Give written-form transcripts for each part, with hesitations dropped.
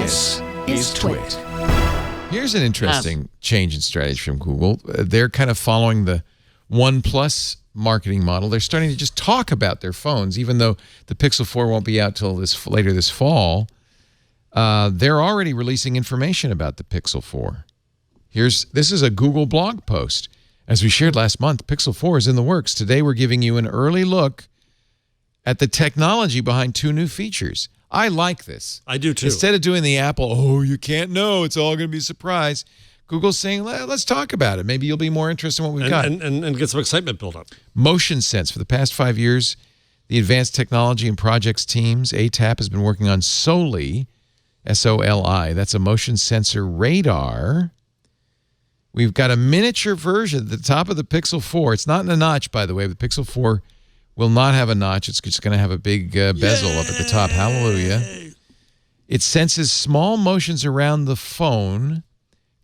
This is TWiT. Here's an interesting change in strategy from Google. They're kind of following the OnePlus marketing model. They're starting to just talk about their phones, even though the Pixel 4 won't be out till later this fall. They're already releasing information about the Pixel 4. This is a Google blog post. As we shared last month, Pixel 4 is in the works. Today we're giving you an early look at the technology behind 2 new features. I like this. I do too. Instead of doing the Apple, you can't know, it's all going to be a surprise, Google's saying, let's talk about it. Maybe you'll be more interested in what we've got. And get some excitement built up. Motion Sense. For the past 5 years, the Advanced Technology and Projects teams, ATAP, has been working on Soli, S-O-L-I. That's a motion sensor radar. We've got a miniature version at the top of the Pixel 4. It's not in a notch, by the way. The Pixel 4 will not have a notch. It's just going to have a big bezel up at the top. Hallelujah. It senses small motions around the phone,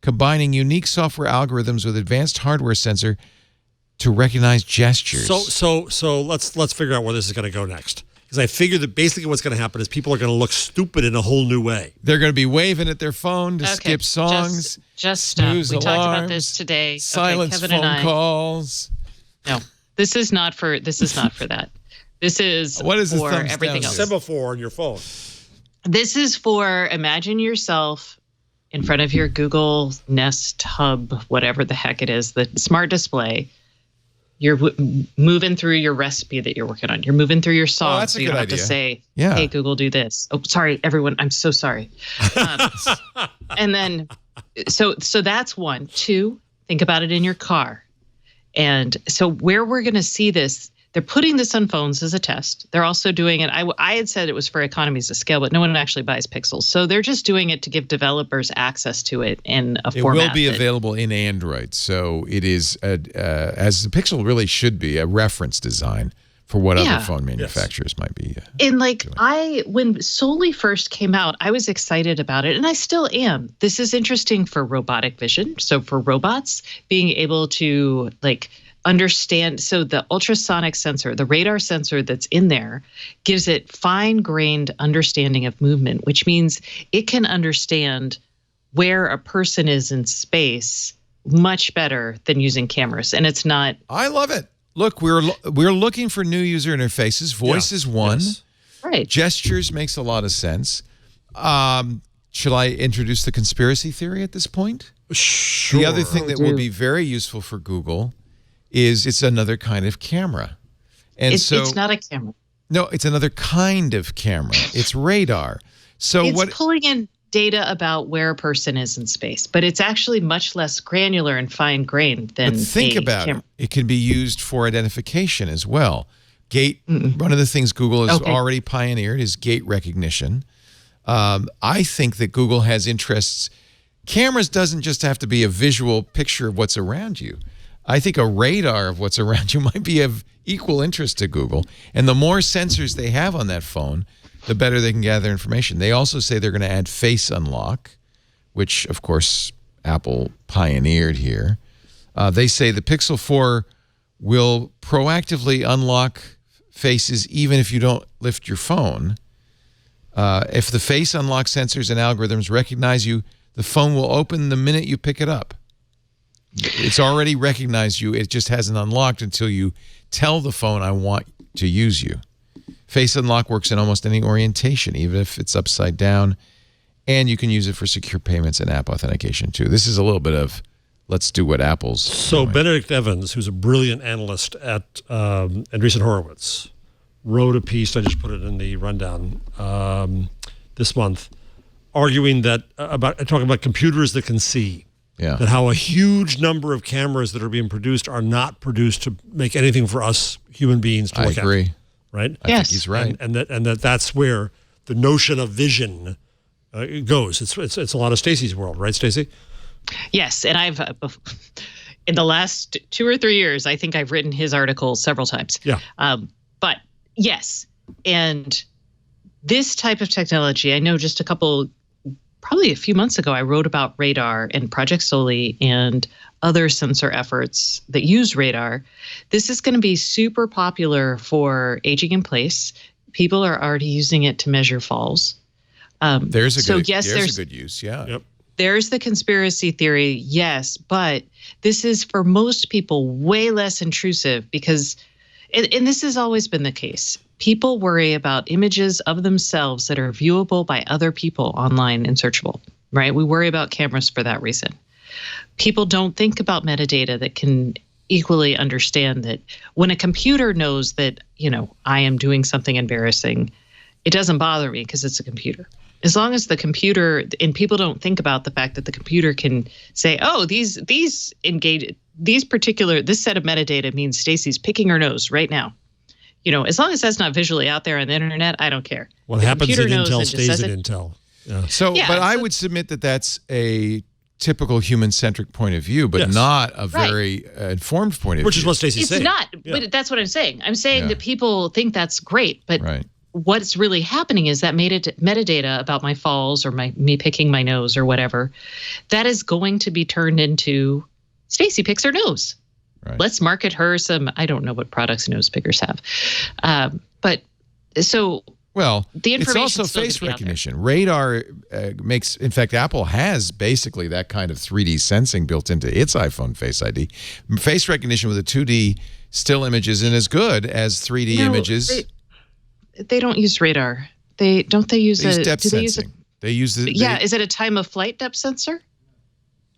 combining unique software algorithms with advanced hardware sensor to recognize gestures. So let's figure out where this is going to go next. Because I figure that basically what's going to happen is people are going to look stupid in a whole new way. They're going to be waving at their phone to skip songs, just snooze alarms, talked about this today. Silence Kevin phone calls. No, this is not for that. This is what is for everything else. Semaphore on your phone. This is for, imagine yourself in front of your Google Nest Hub, whatever the heck it is, the smart display. You're moving through your recipe that you're working on. You're moving through your song. That's a so you good don't idea. have to say, Yeah. hey, Google, do this. Oh, sorry, everyone. I'm so sorry. And then, so that's one. 2, think about it in your car. And so where we're going to see this, they're putting this on phones as a test. They're also doing it. I had said it was for economies of scale, but no one actually buys Pixels. So they're just doing it to give developers access to it in a format. It will be available in Android. So it is, as the Pixel really should be, a reference design for what other phone manufacturers might be And doing. When Soli first came out, I was excited about it, and I still am. This is interesting for robotic vision. So for robots, being able to understand, so the ultrasonic sensor, the radar sensor that's in there, gives it fine-grained understanding of movement, which means it can understand where a person is in space much better than using cameras. And it's not... I love it. Look, we're looking for new user interfaces. Voice is one. Yes. Right. Gestures makes a lot of sense. Shall I introduce the conspiracy theory at this point? Sure. The other thing that will be very useful for Google is it's another kind of camera. And it's not a camera. No, it's another kind of camera. It's radar. So it's pulling in data about where a person is in space, but it's actually much less granular and fine-grained than think about camera. It can be used for identification as well. One of the things Google has already pioneered is gait recognition. I think that Google has interests. Cameras doesn't just have to be a visual picture of what's around you. I think a radar of what's around you might be of equal interest to Google. And the more sensors they have on that phone, the better they can gather information. They also say they're going to add face unlock, which, of course, Apple pioneered here. They say the Pixel 4 will proactively unlock faces even if you don't lift your phone. If the face unlock sensors and algorithms recognize you, the phone will open the minute you pick it up. It's already recognized you. It just hasn't unlocked until you tell the phone, I want to use you. Face unlock works in almost any orientation, even if it's upside down. And you can use it for secure payments and app authentication, too. This is a little bit of, let's do what Apple's doing. Benedict Evans, who's a brilliant analyst at Andreessen Horowitz, wrote a piece, I just put it in the rundown this month, arguing that, talking about computers that can see. Yeah. That how a huge number of cameras that are being produced are not produced to make anything for us human beings to look at. I agree. Right? I think he's right. And that's where the notion of vision goes. It's a lot of Stacey's world, right, Stacey? Yes, and I've in the last 2 or 3 years, I think I've written his article several times. Yeah. But yes, and this type of technology, I know just probably a few months ago, I wrote about radar and Project Soli and other sensor efforts that use radar. This is going to be super popular for aging in place. People are already using it to measure falls. There's a so good, yes, there's a good use. Yeah. Yep. There's the conspiracy theory, yes, but this is for most people way less intrusive because, and this has always been the case. People worry about images of themselves that are viewable by other people online and searchable, right? We worry about cameras for that reason. People don't think about metadata that can equally understand that when a computer knows that, I am doing something embarrassing, it doesn't bother me because it's a computer. As long as the computer, and people don't think about the fact that the computer can say, oh, this set of metadata means Stacey's picking her nose right now. As long as that's not visually out there on the internet, I don't care. What happens in Intel stays in Intel. Yeah. I would submit that that's a typical human-centric point of view, but not a very informed point of view. Which is what Stacey's saying. It's not, but that's what I'm saying. I'm saying that people think that's great, but what's really happening is that metadata about my falls or me picking my nose or whatever, that is going to be turned into Stacey picks her nose. Right. Let's market her some, I don't know what products nose pickers have. The information it's also face recognition. Radar makes, in fact, Apple has basically that kind of 3D sensing built into its iPhone Face ID. Face recognition with a 2D still image isn't as good as 3D images. They don't use radar. They use depth sensing. Is it a time of flight depth sensor?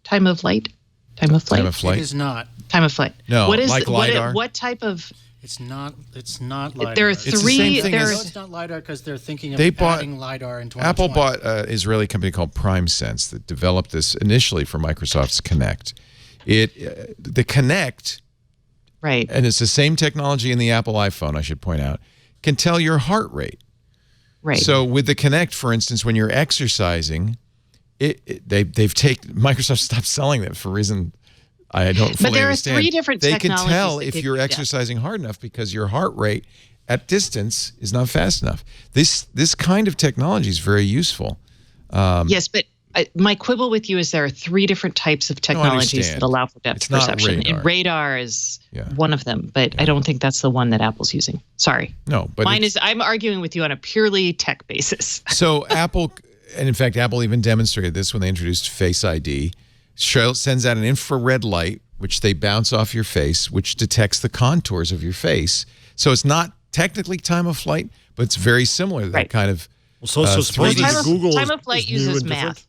Time of flight? It is not. Time of flight. No, what is like LiDAR. What type of? It's not LiDAR. There are three. It's not LiDAR because they're thinking of adding LiDAR in 2020. Apple bought an Israeli company called PrimeSense that developed this initially for Microsoft's Kinect. The Kinect, right, and it's the same technology in the Apple iPhone, I should point out, can tell your heart rate. Right. So with the Kinect, for instance, when you're exercising, Microsoft stopped selling them for a reason I don't fully understand. But there are three different technologies. They can tell if you're exercising hard enough because your heart rate at distance is not fast enough. This kind of technology is very useful. Yes, but my quibble with you is there are three different types of technologies that allow for depth perception. Radar. And radar is one of them, but I don't think that's the one that Apple's using. Sorry. No, but mine is. I'm arguing with you on a purely tech basis. So Apple, and in fact, Apple even demonstrated this when they introduced Face ID. Sends out an infrared light, which they bounce off your face, which detects the contours of your face. So it's not technically time of flight, but it's very similar to that kind of. So supposedly Google time of flight uses math.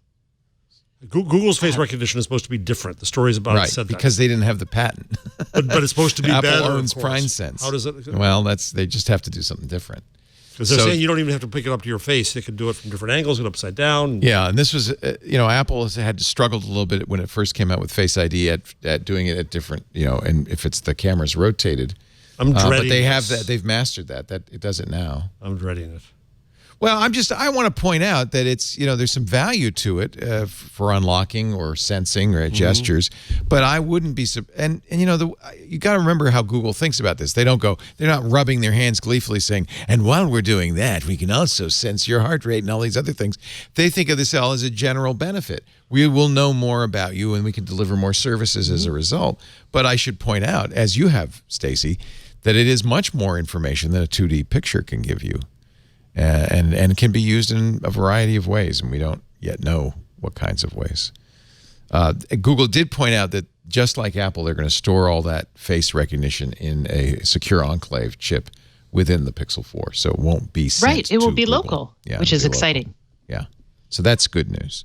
Google's face recognition is supposed to be different. The stories about it said that. Because they didn't have the patent. but it's supposed to be Apple better. Apple owns PrimeSense. How does it? Well, they just have to do something different. Because they're saying you don't even have to pick it up to your face. They can do it from different angles, get upside down. Yeah, and this was, Apple had struggled a little bit when it first came out with Face ID at doing it at different, and if it's the camera's rotated. I'm dreading but they have that. They've mastered that. That it does it now. I'm dreading it. Well, I want to point out that it's, there's some value to it for unlocking or sensing or gestures, but I wouldn't be, you got to remember how Google thinks about this. They're not rubbing their hands gleefully saying, and while we're doing that, we can also sense your heart rate and all these other things. They think of this all as a general benefit. We will know more about you and we can deliver more services as a result. But I should point out, as you have, Stacey, that it is much more information than a 2D picture can give you. And can be used in a variety of ways, and we don't yet know what kinds of ways. Google did point out that just like Apple, they're going to store all that face recognition in a secure enclave chip within the Pixel 4, so it won't be sent it will be Google. local, Yeah, which is exciting. Yeah, so that's good news.